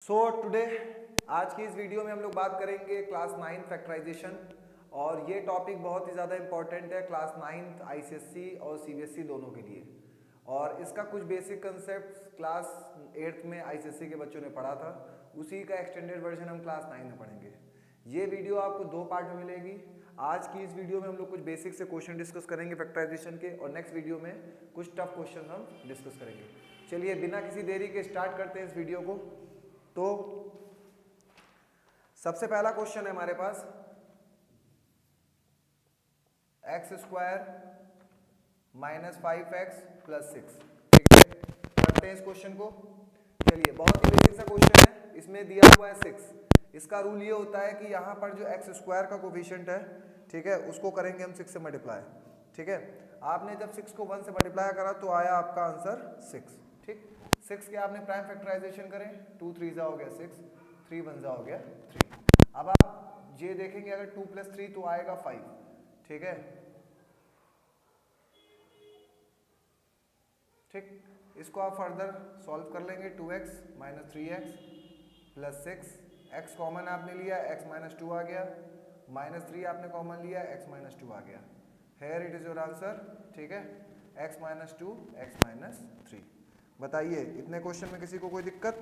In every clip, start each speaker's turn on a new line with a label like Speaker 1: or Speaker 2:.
Speaker 1: So today आज की इस वीडियो में हम लोग बात करेंगे क्लास 9 फैक्टराइजेशन। और ये टॉपिक बहुत ही ज़्यादा इंपॉर्टेंट है क्लास 9 आईसीएसई और सीबीएसई दोनों के लिए। और इसका कुछ बेसिक कंसेप्ट क्लास 8th में आईसीएसई के बच्चों ने पढ़ा था, उसी का एक्सटेंडेड वर्जन हम क्लास 9 में पढ़ेंगे। ये वीडियो आपको दो पार्ट में मिलेगी। आज की इस वीडियो में हम लोग कुछ बेसिक से क्वेश्चन डिस्कस करेंगे फैक्टराइजेशन के, और नेक्स्ट वीडियो में कुछ टफ क्वेश्चन हम डिस्कस करेंगे। चलिए बिना किसी देरी के स्टार्ट करते हैं इस वीडियो को। तो सबसे पहला क्वेश्चन है हमारे पास x square minus 5x plus 6। ठीक है, करते हैं इस क्वेश्चन को। चलिए, बहुत ही बेसिक सा क्वेश्चन है। इसमें दिया हुआ है 6। इसका रूल ये होता है कि यहाँ पर जो एक्स स्क्वायर का कोफिशिएंट है, ठीक है, उसको करेंगे हम 6 से मल्टीप्लाई। ठीक है, आपने जब 6 को 1 से मल्टीप्लाई करा तो आया आपका आंसर 6। ठीक, 6 के आपने प्राइम फैक्टराइजेशन करें, 2 3 जा हो गया 6, 3 1 जा हो गया 3। अब आप ये देखेंगे अगर 2 + 3 तो आएगा 5। ठीक है, ठीक, इसको आप फर्दर सॉल्व कर लेंगे। 2x - 3x plus 6, x common आपने लिया, x - 2 आ गया, -3 आपने कॉमन लिया, x - 2 आ गया। Here it is your answer. ठीक है, x - 2 x - 3। बताइए, इतने क्वेश्चन में किसी को कोई दिक्कत?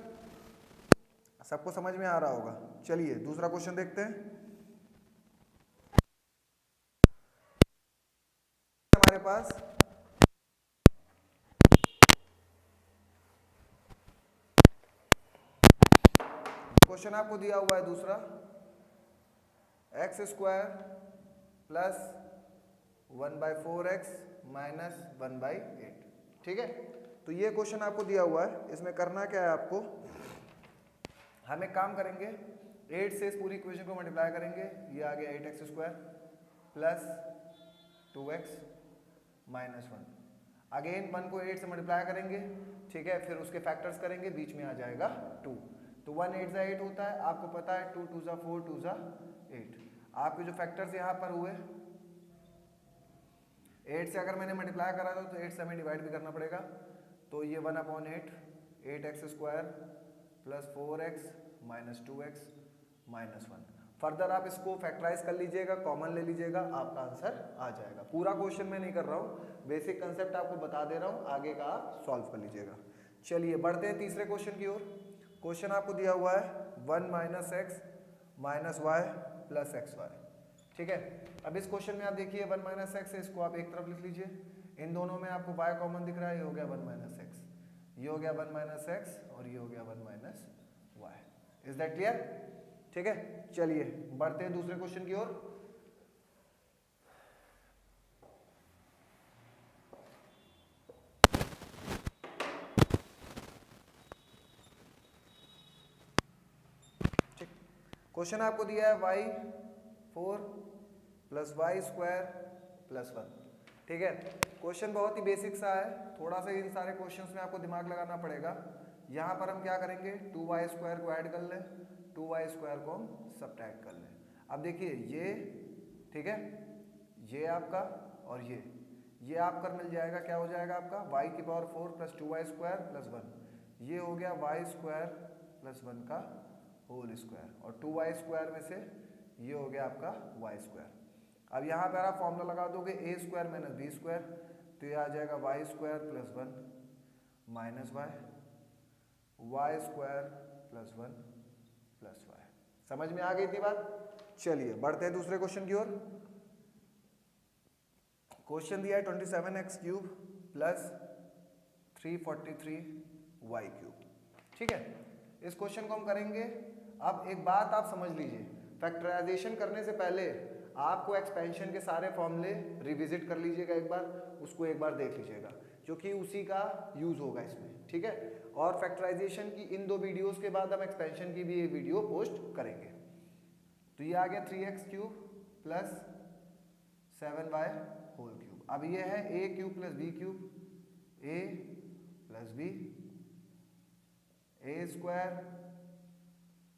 Speaker 1: सबको समझ में आ रहा होगा। चलिए दूसरा क्वेश्चन देखते हैं। हमारे पास क्वेश्चन आपको दिया हुआ है दूसरा, x square plus 1/4x minus 1/8। ठीक है, तो ये क्वेश्चन आपको दिया हुआ है। इसमें करना क्या है आपको, हम एक काम करेंगे, 8 से इस पूरी इक्वेशन को मल्टीप्लाई करेंगे। ये आ गया 8x square plus 2x minus 1। Again 1 को 8 से मल्टीप्लाई करेंगे। ठीक है, फिर उसके फैक्टर्स करेंगे, बीच में आ जाएगा 2। तो 1 8 × 8 होता है, आपको पता है 2 2 × 4 2 × 8। आपके जो फैक्टर्स यहाँ पर हुए, 8 से अगर मैंने मल्टीप्लाई करा था तो 8 से हमें डिवाइड भी करना पड़ेगा। तो ये 1/8, 8x square plus 4x minus 2x minus 1। Further आप इसको फैक्टराइज कर लीजिएगा, कॉमन ले लीजिएगा, आपका आंसर आ जाएगा। पूरा क्वेश्चन मैं नहीं कर रहा हूँ, बेसिक कंसेप्ट आपको बता दे रहा हूँ, आगे का आप सॉल्व कर लीजिएगा। चलिए बढ़ते हैं तीसरे क्वेश्चन की ओर। क्वेश्चन आपको दिया हुआ है 1 - x minus y plus xy। ठीक है, अब इस क्वेश्चन में आप देखिए 1 - x है, इसको आप एक तरफ लिख लीजिए। इन दोनों में आपको y कॉमन दिख रहा है, ये हो गया 1 - x, ये हो गया 1 - x, और ये हो गया 1 - y। Is that clear? ठीक है, चलिए बढ़ते हैं दूसरे क्वेश्चन की ओर। ठीक, क्वेश्चन आपको दिया है y4 plus y square plus 1। ठीक है, क्वेश्चन बहुत ही बेसिक सा है, थोड़ा सा इन सारे क्वेश्चंस में आपको दिमाग लगाना पड़ेगा। यहाँ पर हम क्या करेंगे, 2y² को ऐड कर लें, 2y² को हम सब्ट्रैक्ट कर लें। अब देखिए ये, ठीक है, ये आपका और ये आपका मिल जाएगा, क्या हो जाएगा आपका y⁴ प्लस 2y² प्लस 1। ये हो गया y² प्लस 1 का होल स्क्वायर, और 2y² में से ये हो गया आपका y²। अब यहाँ पर आप फॉर्मूला लगा दोगे a² - b², तो ये आ जाएगा y² plus 1 minus y² plus 1 plus y। समझ में आ गई थी बात? चलिए बढ़ते हैं दूसरे क्वेश्चन की ओर। क्वेश्चन दिया है 27x³ प्लस 343y³। ठीक है, इस क्वेश्चन को हम करेंगे। अब एक बात आप समझ लीजिए, फैक्टराइजेशन करने से पहले आपको एक्सपेंशन के सारे फॉर्मूले रिविजिट कर लीजिएगा, एक बार उसको एक बार देख लीजिएगा, क्योंकि उसी का यूज होगा इसमें। ठीक है, और फैक्टराइजेशन की इन 2 वीडियोस के बाद हम एक्सपेंशन की भी एक वीडियो पोस्ट करेंगे। तो ये आ गया 3x³ प्लस 7y³। अब ये है a³ plus b³, a plus b, a²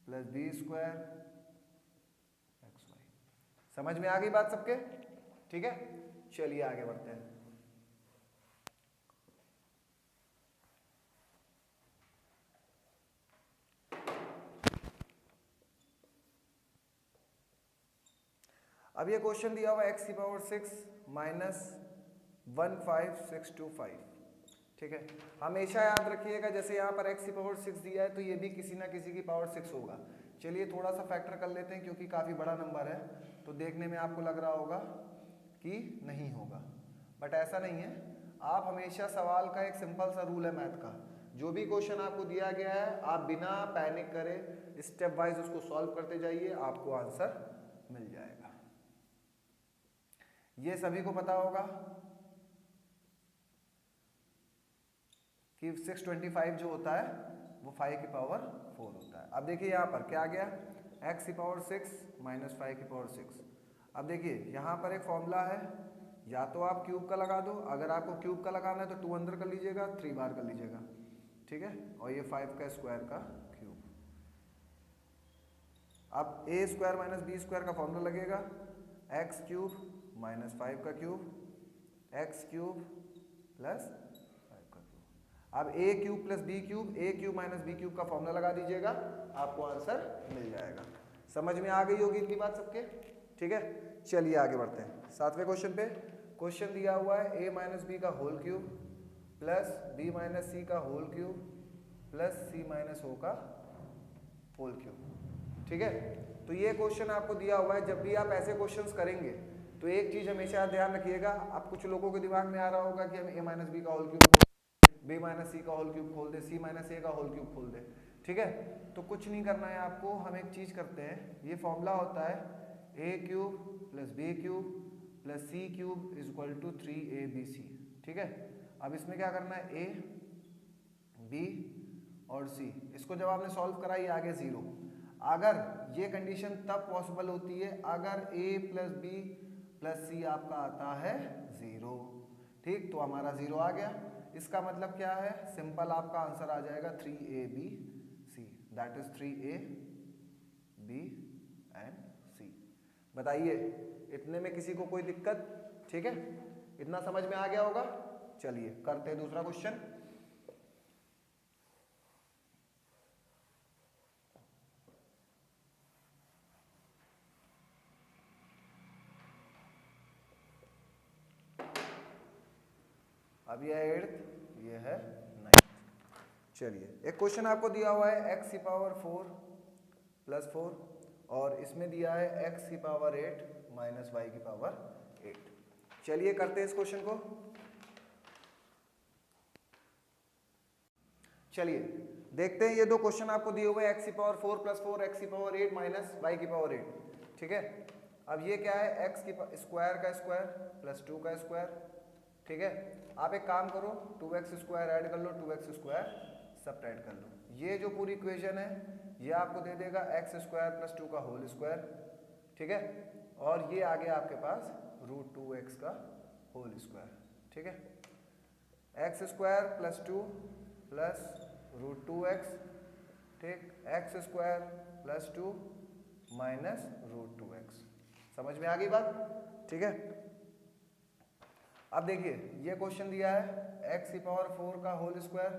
Speaker 1: plus b² xy। समझ में आ गई बात सबके? ठीक है, चलिए आगे बढ़ते हैं। अब ये क्वेश्चन दिया हुआ है x की पावर 6 माइनस 15625, ठीक है। हमेशा याद रखिएगा जैसे यहाँ पर x की पावर 6 दिया है तो ये भी किसी ना किसी की पावर 6 होगा। चलिए थोड़ा सा फैक्टर कर लेते हैं क्योंकि काफ़ी बड़ा नंबर है तो देखने में आपको लग रहा होगा कि नहीं होगा, बट ऐसा नहीं है। आप हमेशा सवाल का एक सिंपल सा रूल है मैथ का, जो भी क्वेश्चन आपको दिया गया है आप बिना पैनिक करे स्टेप वाइज उसको सॉल्व करते जाइए, आपको आंसर मिल जाएगा। ये सभी को पता होगा कि 625 जो होता है वो 5 की पावर 4 होता है। अब देखिए यहाँ पर क्या आ गया, x की पावर 6 माइनस 5 की पावर 6। अब देखिए यहाँ पर एक फॉर्मूला है, या तो आप क्यूब का लगा दो, अगर आपको क्यूब का लगाना है तो 2 अंदर कर लीजिएगा, 3 बाहर कर लीजिएगा, ठीक है। और ये 5 का स्क्वायर का क्यूब। अब a square minus b square का फॉर्मूला लगेगा, एक्स क्यूब माइनस 5 का क्यूब, एक्स क्यूब प्लस 5 का क्यूब। अब a cube plus b cube, a cube minus b cube का फॉर्मूला लगा दीजिएगा, आपको आंसर मिल जाएगा। समझ में आ गई होगी इतनी बात सबके, ठीक है। चलिए आगे बढ़ते हैं 7वें क्वेश्चन पे। क्वेश्चन दिया हुआ है a माइनस बी का whole cube plus b minus c का whole cube plus c minus o का होल क्यूब, ठीक है। तो ये क्वेश्चन आपको दिया हुआ है, जब भी आप ऐसे क्वेश्चंस करेंगे तो एक चीज हमेशा ध्यान रखिएगा। अब कुछ लोगों के दिमाग में आ रहा होगा कि हम a माइनस बी का whole cube, B minus c का होल क्यूब खोल दे, सी माइनस ए का होल क्यूब खोल दे, ठीक है। तो कुछ नहीं करना है आपको, हम एक चीज करते हैं, ये फॉर्मूला होता है a cube plus b cube plus c cube is equal to 3abc, ठीक है। अब इसमें क्या करना है, a b और c, इसको जब आपने सॉल्व करा ये आ गया 0। अगर ये कंडीशन तब पॉसिबल होती है अगर a प्लस बी प्लस सी आपका आता है 0, ठीक। तो हमारा 0 आ गया, इसका मतलब क्या है, सिंपल आपका आंसर आ जाएगा 3abc, that is 3ab and c। बताइए इतने में किसी को कोई दिक्कत, ठीक है, इतना समझ में आ गया होगा। चलिए करते हैं दूसरा क्वेश्चन। अब ये है 8th, ये है 9th। चलिए एक क्वेश्चन आपको दिया हुआ है x की पावर 4 प्लस 4 और इसमें दिया है x की पावर 8 माइनस y की पावर 8। चलिए करते हैं इस क्वेश्चन को। चलिए देखते हैं, ये दो क्वेश्चन आपको दिए हुए x की पावर 4 प्लस 4, x की पावर 8 माइनस y की पावर 8, ठीक है। अब ये क्या है, x की स्क्वायर का स्क्वायर प्लस 2 का स्क्वायर, ठीक है। आप एक काम करो, 2x स्क्वायर ऐड कर लो, 2x स्क्वायर सब्ट्रैक्ट कर लो। ये जो पूरी इक्वेशन है ये आपको दे देगा x स्क्वायर प्लस 2 का होल स्क्वायर, ठीक है। और ये आ गया आपके पास रूट 2x का होल स्क्वायर, ठीक है। x square plus 2 plus root 2x, ठीक, x square plus 2 minus root 2x। समझ में आ गई बात, ठीक है। अब देखिए ये क्वेश्चन दिया है x की पावर 4 का होल स्क्वायर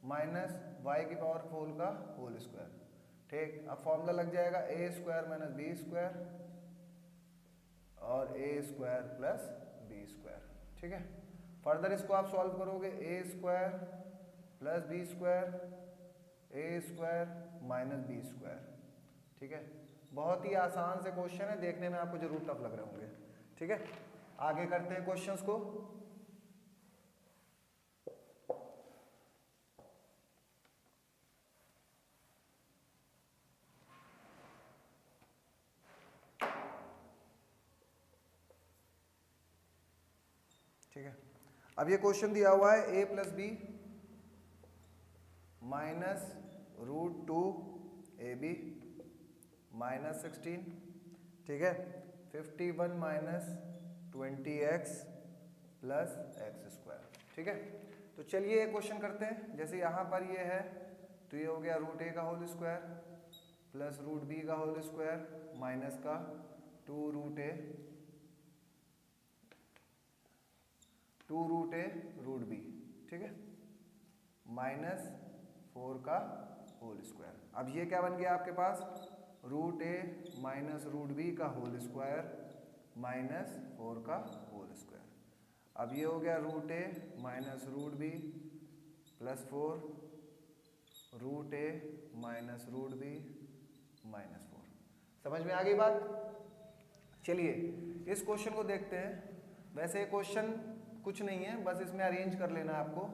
Speaker 1: माइनस y की पावर 4 का होल स्क्वायर, ठीक। अब फॉर्मूला लग जाएगा a square minus b square और a square plus b square, ठीक है। फर्दर इसको आप सॉल्व करोगे, a square plus b square, a square minus b square, ठीक है। बहुत ही आसान से क्वेश्चन है, देखने में आपको जरूर टफ लग रहे होंगे, ठीक है। आगे करते हैं क्वेश्चंस को। ठीक है, अब ये क्वेश्चन दिया हुआ है a plus b minus root 2 ab minus 16, ठीक है, 51 minus 20x plus x square, ठीक है। तो चलिए एक क्वेश्चन करते हैं, जैसे यहाँ पर ये है तो ये हो गया रूट a का whole square plus root b का होल स्क्वायर माइनस का 2 रूट a रूट b, ठीक है, माइनस 4 का होल स्क्वायर। अब ये क्या बन गया आपके पास, root a minus root b का होल स्क्वायर -4 का होल स्क्वायर। अब ये हो गया root a minus root b plus 4 root a minus root b minus 4। समझ में आ गई बात? चलिए इस क्वेश्चन को देखते हैं। वैसे क्वेश्चन कुछ नहीं है, बस इसमें अरेंज कर लेना है आपको।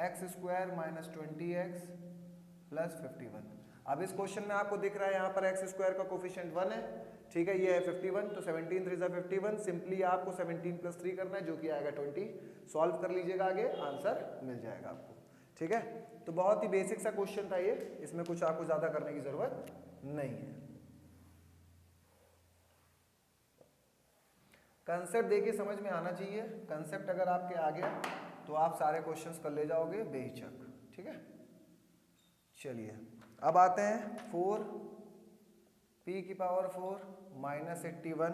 Speaker 1: X square minus 20x plus 51। अब इस क्वेश्चन में आपको दिख रहा है यहाँ पर एक्स स्क्वायर का कोफिशिएंट 1 है, ठीक है, ये है 51, तो 17 3 जा 51। सिंपली आपको 17 प्लस 3 करना है जो कि आएगा 20। सॉल्व कर लीजिएगा, आगे आंसर मिल जाएगा आपको, ठीक है। तो बहुत ही बेसिक सा क्वेश्चन था ये, इसमें कुछ आपको ज्यादा करने की जरूरत नहीं है। कंसेप्ट देखिए समझ में आना चाहिए। कंसेप्ट अगर आपके आ गया तो आप सारे क्वेश्चंस कर ले जाओगे बेहिचक, ठीक है। चलिए अब आते हैं 4 p की पावर 4 माइनस 81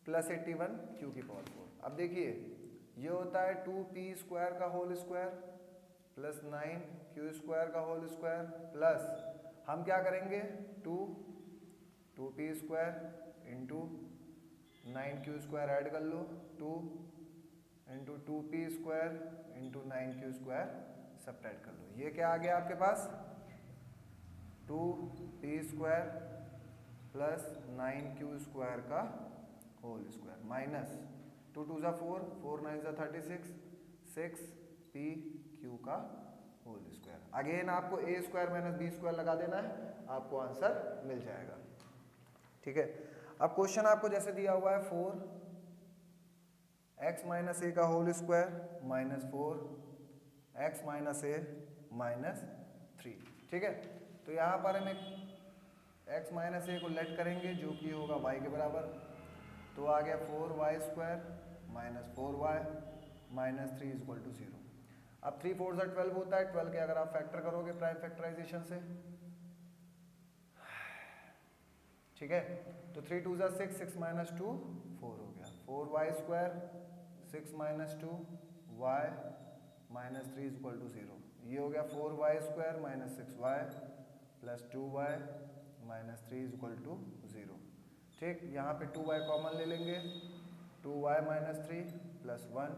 Speaker 1: प्लस 81 q की पावर 4। अब देखिए ये होता है 2p स्क्वायर का whole square plus 9q square का होल स्क्वायर प्लस हम क्या करेंगे 2p square into 9q square add कर लो, 2 into 2p square into 9q square subtract कर लो। ये क्या आ गया आपके पास 2p square plus 9q square का होल स्क्वायर माइनस 2 2 जा 4 4 9 जा 36 6pq का होल स्क्वायर। अगेन आपको a square minus b square लगा देना है, आपको आंसर मिल जाएगा, ठीक है। अब क्वेश्चन आपको जैसे दिया हुआ है 4x माइनस ए का whole square minus 4x minus a minus 3, ठीक है। तो यहाँ पर हम x माइनस ए को लेट करेंगे जो कि होगा y के बराबर, तो आ गया 4y square minus 4y minus 3 equal to 0। अब 3 4 12 होता है, 12 के अगर आप फैक्टर करोगे प्राइम फैक्टराइजेशन से, ठीक है, तो 3 2 जा 6 6 माइनस 2 4 हो गया 4y square 6 minus 2 y minus 3 equal to 0। ये हो गया 4y square minus 6y plus 2y minus 3 equal to 0, ठीक। यहाँ पे 2y कॉमन ले लेंगे, 2y minus 3 plus 1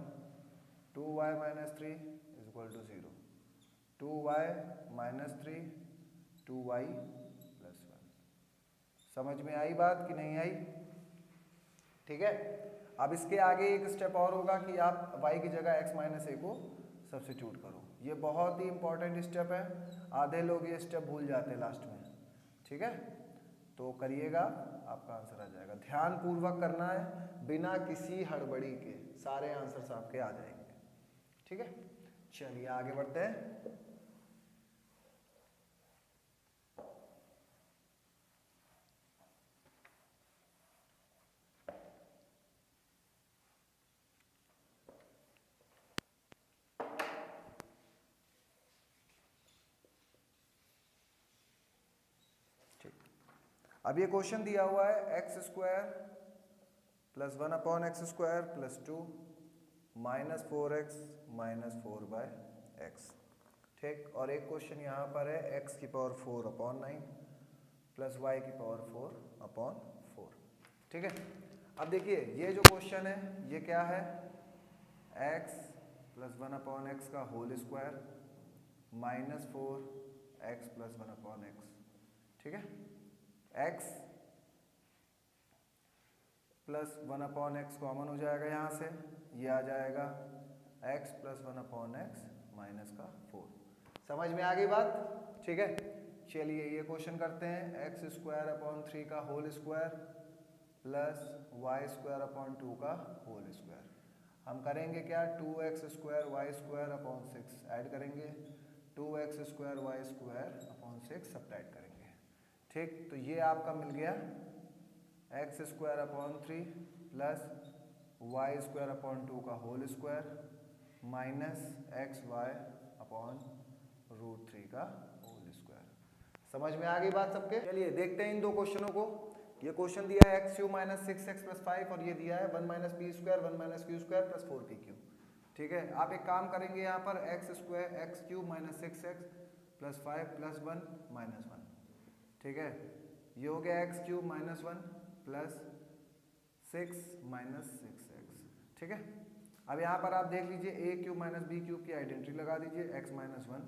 Speaker 1: 2y minus 3 equal to 0, 2y minus 3 2y plus 1। समझ में आई बात कि नहीं आई? ठीक है। अब इसके आगे एक स्टेप और होगा कि आप y की जगह x माइनस ए को सब्स्टिट्यूट करो। ये बहुत ही इंपॉर्टेंट स्टेप है, आधे लोग ये स्टेप भूल जाते हैं लास्ट में, ठीक है। तो करिएगा, आपका आंसर आ जाएगा। ध्यान पूर्वक करना है, बिना किसी हड़बड़ी के सारे आंसर्स आपके आ जाएंगे, ठीक है। चलिए आगे बढ़ते हैं। अब ये क्वेश्चन दिया हुआ है x square plus 1 upon x square plus 2 minus 4x minus 4 by x, ठीक। और एक क्वेश्चन यहाँ पर है x की पावर 4 अपॉन 9 प्लस y की पावर 4 अपॉन 4, ठीक है। अब देखिए ये जो क्वेश्चन है ये क्या है, x प्लस 1 अपॉन एक्स का whole square minus 4x plus 1 upon x, ठीक है। x plus 1 upon x common हो जाएगा यहाँ से, ये आ जाएगा x plus 1 upon x minus का 4। समझ में आ गई बात, ठीक है। चलिए ये क्वेश्चन करते हैं एक्स स्क्वायर अपॉन 3 का whole square plus y square upon 2 का होल स्क्वायर। हम करेंगे क्या, 2x square y square upon 6 add करेंगे, 2x square y square upon 6 subtract करेंगे, ठीक। तो ये आपका मिल गया x square upon 3 plus y square upon 2 का whole square minus x y upon root 3 का होल स्क्वायर। समझ में आ गई बात सबके? चलिए देखते हैं इन दो क्वेश्चनों को। ये क्वेश्चन दिया है x Q minus 6x plus 5 और ये दिया है 1 minus P square 1 minus Q square plus 4pq, ठीक है। आप एक काम करेंगे यहाँ पर x square x Q minus 6x plus 5 plus 1 minus 1, ठीक है। ये हो गया x cube minus 1 plus 6 minus 6x, ठीक है। अब यहाँ पर आप देख लीजिए ए क्यूब माइनस बी क्यूब की आइडेंटिटी लगा दीजिए, x minus 1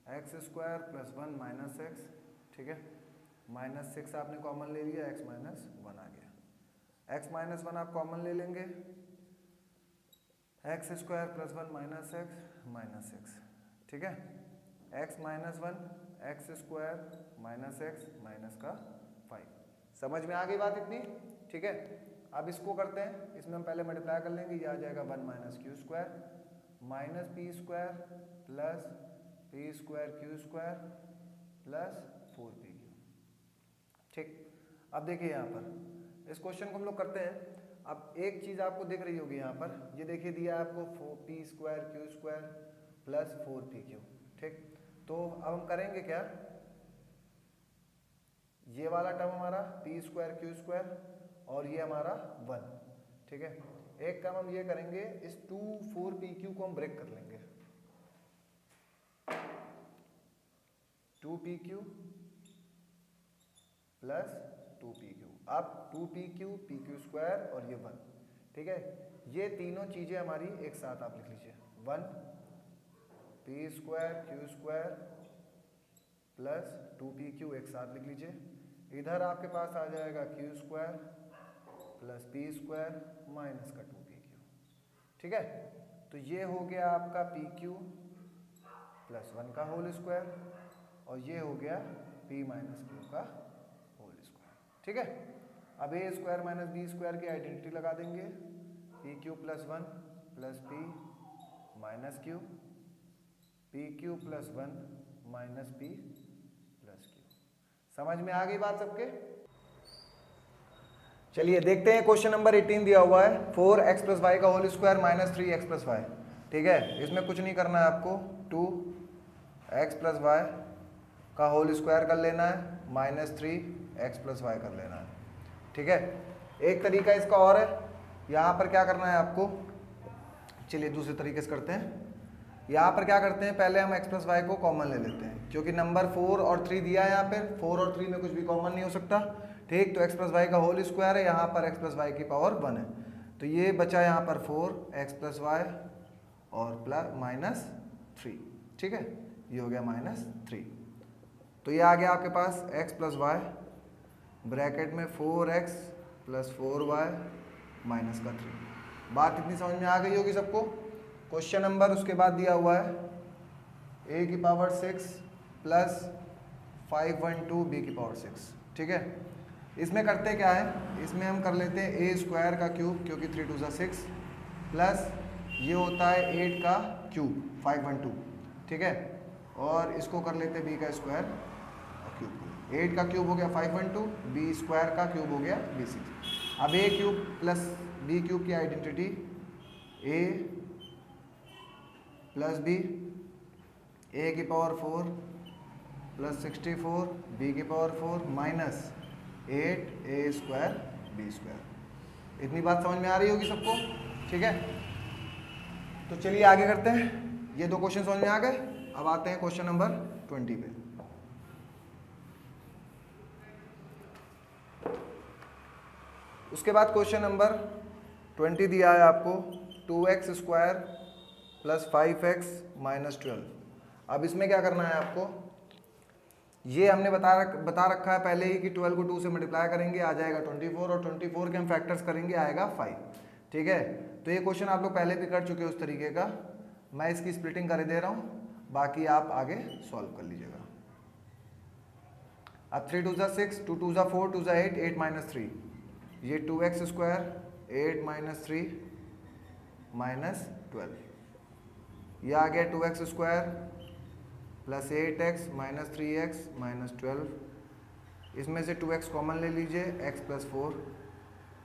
Speaker 1: x square plus 1 minus x, ठीक है। माइनस 6 आपने कॉमन ले लिया, x माइनस 1 आ गया। x माइनस 1 आप कॉमन ले लेंगे, x square plus 1 minus x, ठीक है। x minus 1 x square minus x minus का 5। समझ में आ गई बात इतनी, ठीक है। अब इसको करते हैं, इसमें हम पहले मल्टीप्लाई कर लेंगे, ये आ जाएगा 1 minus Q square minus P square plus P square Q square plus 4p Q, ठीक। अब देखिए यहाँ पर इस क्वेश्चन को हम लोग करते हैं। अब एक चीज आपको दिख रही होगी यहाँ पर, ये देखिए दिया है आपको 4p square Q square plus 4p Q, ठीक। तो अब हम करेंगे क्या, ये वाला टर्म हमारा p स्क्वायर क्यू स्क्वायर और ये हमारा 1, ठीक है। एक काम हम ये करेंगे, इस 2 4p क्यू को हम ब्रेक कर लेंगे, 2p Q plus 2p Q. अब 2p Q P Q square और ये 1, ठीक है। ये तीनों चीजें हमारी एक साथ आप लिख लीजिए, 1 P square Q square plus 2p Q एक साथ लिख लीजिए। इधर आपके पास आ जाएगा Q square plus P square minus का 2p क्यू, ठीक है। तो ये हो गया आपका पी क्यू प्लस 1 का होल स्क्वायर और ये हो गया p माइनस क्यू का होल स्क्वायर, ठीक है। अब ए स्क्वायर माइनस बी स्क्वायर की आइडेंटिटी लगा देंगे, P Q plus 1 plus P minus Q, P Q plus 1 minus P plus Q. समझ में आ गई बात सबके। चलिए देखते हैं क्वेश्चन नंबर 18 दिया हुआ है 4x प्लस वाई का whole square minus 3x plus y, ठीक है। इसमें कुछ नहीं करना है आपको, 2x प्लस वाई का होल स्क्वायर कर लेना है माइनस 3x प्लस वाई कर लेना है, ठीक है। एक तरीका इसका और है, यहाँ पर क्या करना है आपको, चलिए दूसरे तरीके से करते हैं। यहाँ पर क्या करते हैं, पहले हम x प्लस वाई को कॉमन ले लेते हैं, क्योंकि नंबर 4 और 3 दिया है यहाँ पे, 4 और 3 में कुछ भी कॉमन नहीं हो सकता, ठीक। तो x प्लस वाई का होल स्क्वायर है, यहाँ पर x प्लस वाई की पावर 1 है, तो ये बचा यहाँ पर 4x प्लस वाई और प्लस माइनस 3, ठीक है। ये हो गया माइनस 3, तो ये आ गया आपके पास x प्लस वाई ब्रैकेट में 4x प्लस 4y माइनस का 3। बात इतनी समझ में आ गई होगी सबको। क्वेश्चन नंबर उसके बाद दिया हुआ है a की पावर 6 प्लस 512 b की पावर 6, ठीक है। इसमें करते क्या है, इसमें हम कर लेते हैं a स्क्वायर का क्यूब, क्योंकि 3 2 6 प्लस ये होता है 8 का क्यूब 512, ठीक है। और इसको कर लेते हैं b का स्क्वायर क्यूब, 8 का क्यूब हो गया 512, b स्क्वायर का क्यूब हो गया b6। अब a cube plus b cube की identity a plus b, a की पावर 4 प्लस 64 b की power 4 minus 8 a square b square. इतनी बात समझ में आ रही होगी सबको, ठीक है। तो चलिए आगे करते हैं, ये दो क्वेश्चन समझ में आ गए। अब आते हैं क्वेश्चन नंबर 20 पे। उसके बाद क्वेश्चन नंबर 20 दिया है आपको 2x square plus 5x minus 12। अब इसमें क्या करना है आपको, ये हमने बता रखा है पहले ही कि 12 को 2 से मल्टीप्लाई करेंगे आ जाएगा 24 और 24 के हम फैक्टर्स करेंगे आएगा 5, ठीक है। तो ये क्वेश्चन आप लोग पहले भी कर चुके हो उस तरीके का, मैं इसकी स्प्लिटिंग कर दे रहा हूँ, बाकी आप आगे सॉल्व कर लीजिएगा। अब 3 2 6, 2 2 4, 2 8, 8 माइनस 3, ये 2x स्क्वायर 8 माइनस 3 माइनस 12, ये आ गया 2x square plus 8x minus 3x minus 12। इसमें से 2x कॉमन ले लीजिए, x plus 4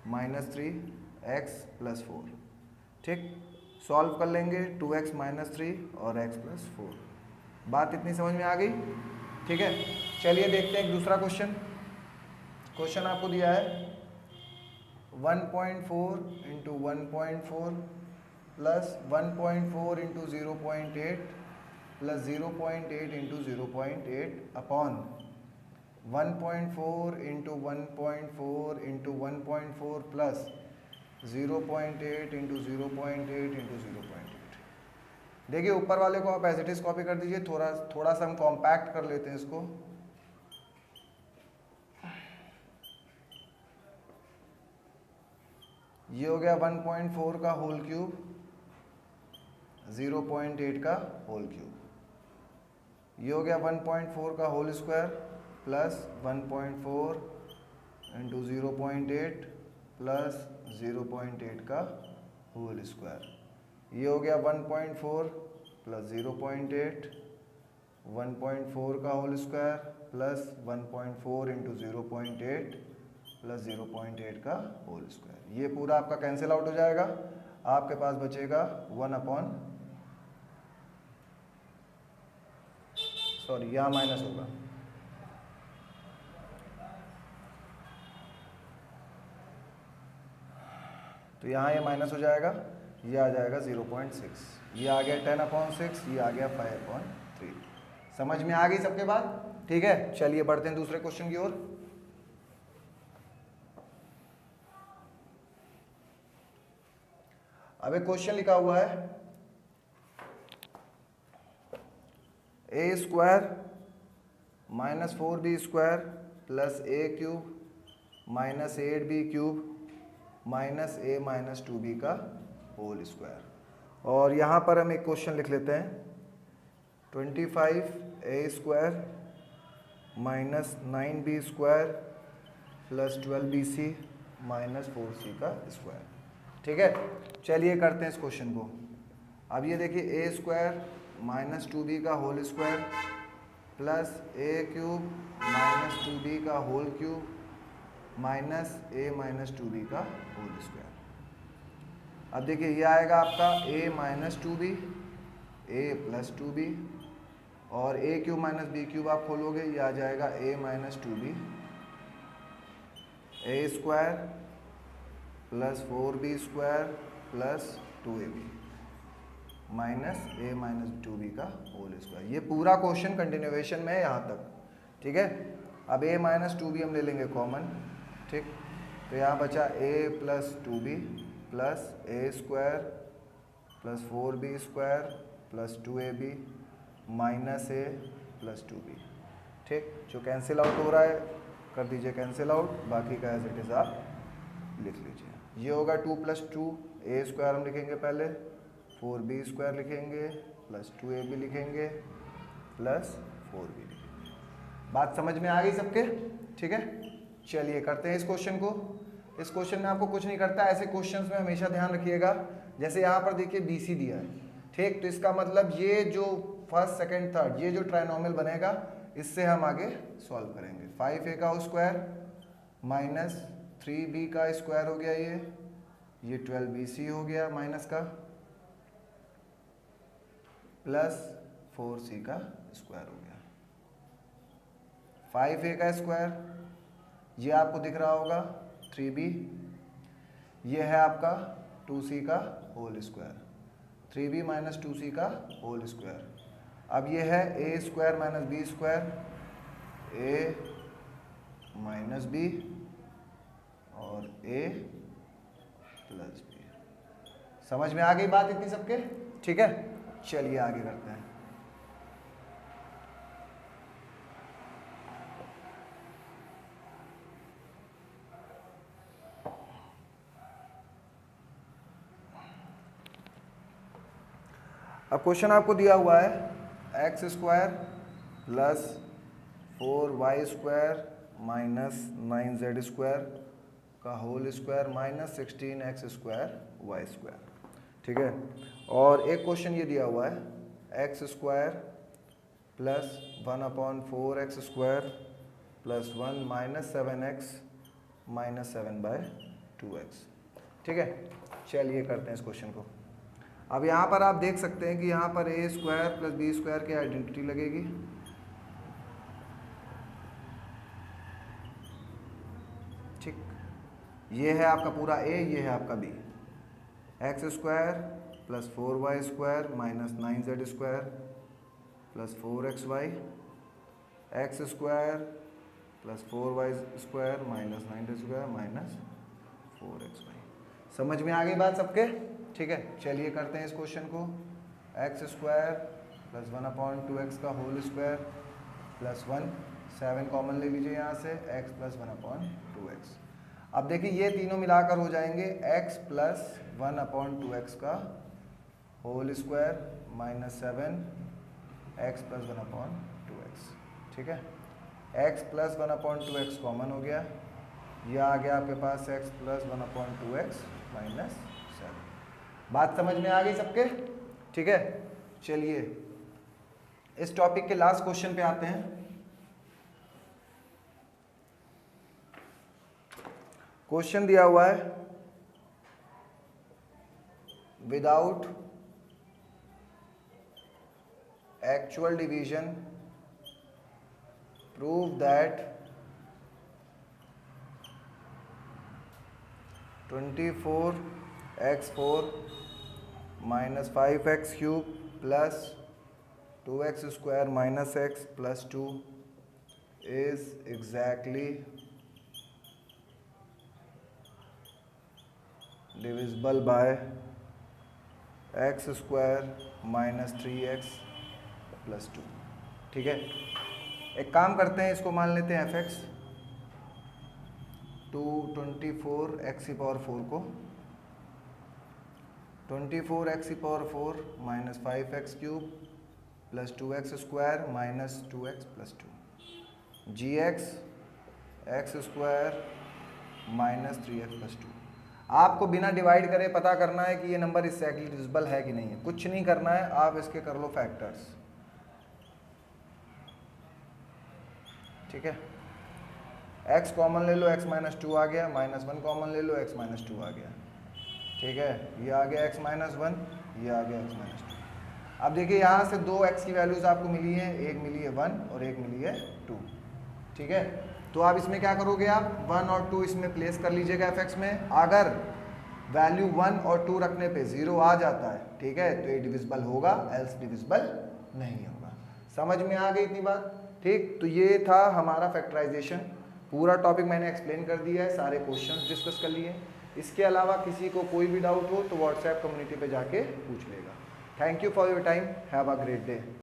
Speaker 1: minus 3x plus 4, ठीक। सॉल्व कर लेंगे 2x माइनस 3 और x प्लस 4। बात इतनी समझ में आ गई, ठीक है। चलिए देखते हैं एक दूसरा क्वेश्चन। क्वेश्चन आपको दिया है 1.4 into 1.4 plus 1.4 into 0.8 plus 0.8 into 0.8 upon 1.4 into 1.4 into 1.4 plus 0.8 into 0.8 into 0.8। देखिए ऊपर वाले को आप एज इट इज कॉपी कर दीजिए, थोड़ा थोड़ा सा हम कॉम्पैक्ट कर लेते हैं इसको। ये हो गया 1.4 का होल क्यूब, 0.8 का होल क्यूब। ये हो गया 1.4 का whole square plus 1.4 into 0.8 plus 0.8 का होल स्क्वायर। ये हो गया 1.4 प्लस 0.8, 1.4 का whole square plus 1.4 into 0.8 plus 0.8 का होल स्क्वायर। ये पूरा आपका कैंसिल आउट हो जाएगा, आपके पास बचेगा 1 अपॉन, सॉरी यहाँ माइनस होगा, तो यहाँ ये माइनस हो जाएगा, ये आ जाएगा 0.6, ये आ गया 10/6, ये आ गया 5/3। समझ में आ गई सबके बात? ठीक है, चलिए बढ़ते हैं दूसरे क्वेश्चन की ओर। अब एक क्वेश्चन लिखा हुआ है a square minus 4b square plus a cube minus 8b cube minus a minus 2b का होल स्क्वायर। और यहाँ पर हम एक क्वेश्चन लिख लेते हैं 25a square minus 9b square plus 12bc minus 4c का स्क्वायर। ठीक है, चलिए करते हैं इस क्वेश्चन को। अब ये देखिए a स्क्वायर माइनस 2b का whole square plus a cube minus 2b का whole cube minus a minus 2b का होल स्क्वायर। अब देखिए ये आएगा आपका a minus 2b, a plus 2b, और a cube minus b cube आप खोलोगे, ये आ जाएगा a minus 2b, a square plus 4b square plus 2ab minus a minus 2b का होल स्क्वायर। ये पूरा क्वेश्चन कंटिन्यूएशन में है यहाँ तक। ठीक है, अब a माइनस 2b हम ले लेंगे कॉमन। ठीक, तो यहाँ बचा a plus 2b plus a square plus 4b square plus 2ab minus a plus 2b। ठीक, जो कैंसिल आउट हो रहा है कर दीजिए कैंसिल आउट, बाकी का एज इट इज़ आप लिख लीजिए। ये होगा 2 प्लस 2, a स्क्वायर हम लिखेंगे पहले, 4b स्क्वायर लिखेंगे प्लस 2ab लिखेंगे प्लस 4b लिखेंगे। बात समझ में आ गई सबके? ठीक है, चलिए करते हैं इस क्वेश्चन को। इस क्वेश्चन में आपको कुछ नहीं करता, ऐसे क्वेश्चंस में हमेशा ध्यान रखिएगा, जैसे यहाँ पर देखिए BC दिया है। ठीक, तो इसका मतलब ये जो फर्स्ट सेकंड थर्ड ये जो ट्राइनोमियल बनेगा इससे हम आगे सॉल्व करेंगे। 5a का स्क्वायर माइनस 3b का स्क्वायर हो गया, ये 12bc हो गया माइनस का, प्लस 4c का स्क्वायर हो गया। 5a का स्क्वायर ये आपको दिख रहा होगा 3b, ये है आपका 2c का whole square, 3b minus 2c का होल स्क्वायर। अब ये है a square minus b square, a minus b और a प्लस b। समझ में आ गई बात इतनी सबके? ठीक है, चलिए आगे करते हैं। अब क्वेश्चन आपको दिया हुआ है x square plus 4y square minus 9z square का whole square minus 16x square y square. ठीक है, और एक क्वेश्चन ये दिया हुआ है x square plus 1/4x square plus 1 minus 7x minus 7/2x। ठीक है, चलिए करते हैं इस क्वेश्चन को। अब यहाँ पर आप देख सकते हैं कि यहाँ पर a square plus b square की आइडेंटिटी लगेगी। ठीक, ये है आपका पूरा a, ये है आपका b। X square plus 4y square minus 9z square plus 4xy, x square plus 4y square minus 9 square minus 4xy। समझ में आ गई बात सबके? ठीक है, चलिए करते हैं इस क्वेश्चन को। एक्स स्क्वायर प्लस 1/2x का होल स्क्वायर प्लस 1, 7 कॉमन ले लीजिए यहाँ से, x प्लस 1/2x। अब देखिए ये तीनों मिलाकर हो जाएंगे x प्लस 1/2x का whole square minus 7 x plus 1/2x। ठीक है, x प्लस 1/2x कॉमन हो गया, यह आ गया आपके पास x प्लस 1/2x माइनस 7। बात समझ में आ गई सबके? ठीक है, चलिए इस टॉपिक के लास्ट क्वेश्चन पे आते हैं। क्वेश्चन दिया हुआ है, without actual division prove that 24x4 minus 5x cube plus 2x square minus x plus 2 is exactly divisible by x square minus 3x plus 2। ठीक है, एक काम करते हैं, इसको मान लेते हैं fx, 24x4 को 24x4 minus 5x cube plus 2x square minus 2x plus 2 gx x square minus 3x plus 2। आपको बिना डिवाइड करे पता करना है कि ये नंबर एग्जैक्टली डिविजिबल है कि नहीं है। कुछ नहीं करना है, आप इसके कर लो फैक्टर्स। ठीक है, x कॉमन ले लो, x माइनस 2 आ गया, माइनस 1 कॉमन ले लो, x माइनस 2 आ गया। ठीक है, ये आ गया x माइनस 1, ये आ गया x माइनस 2। अब देखिए यहाँ से दो x की वैल्यूज आपको मिली है, एक मिली है 1 और एक मिली है 2। ठीक है, तो आप इसमें क्या करोगे, आप 1 और 2 इसमें प्लेस कर लीजिएगा fx में। अगर वैल्यू 1 और 2 रखने पे 0 आ जाता है, ठीक है, तो ये डिविजिबल होगा, एल्स डिविजिबल नहीं होगा। समझ में आ गई इतनी बात? ठीक, तो ये था हमारा फैक्टराइजेशन। पूरा टॉपिक मैंने एक्सप्लेन कर दिया है, सारे क्वेश्चंस डिस्कस कर लिए। इसके अलावा किसी को कोई भी डाउट हो तो व्हाट्सएप कम्युनिटी पे जाके पूछ लेगा। Thank you for your time, have a great day.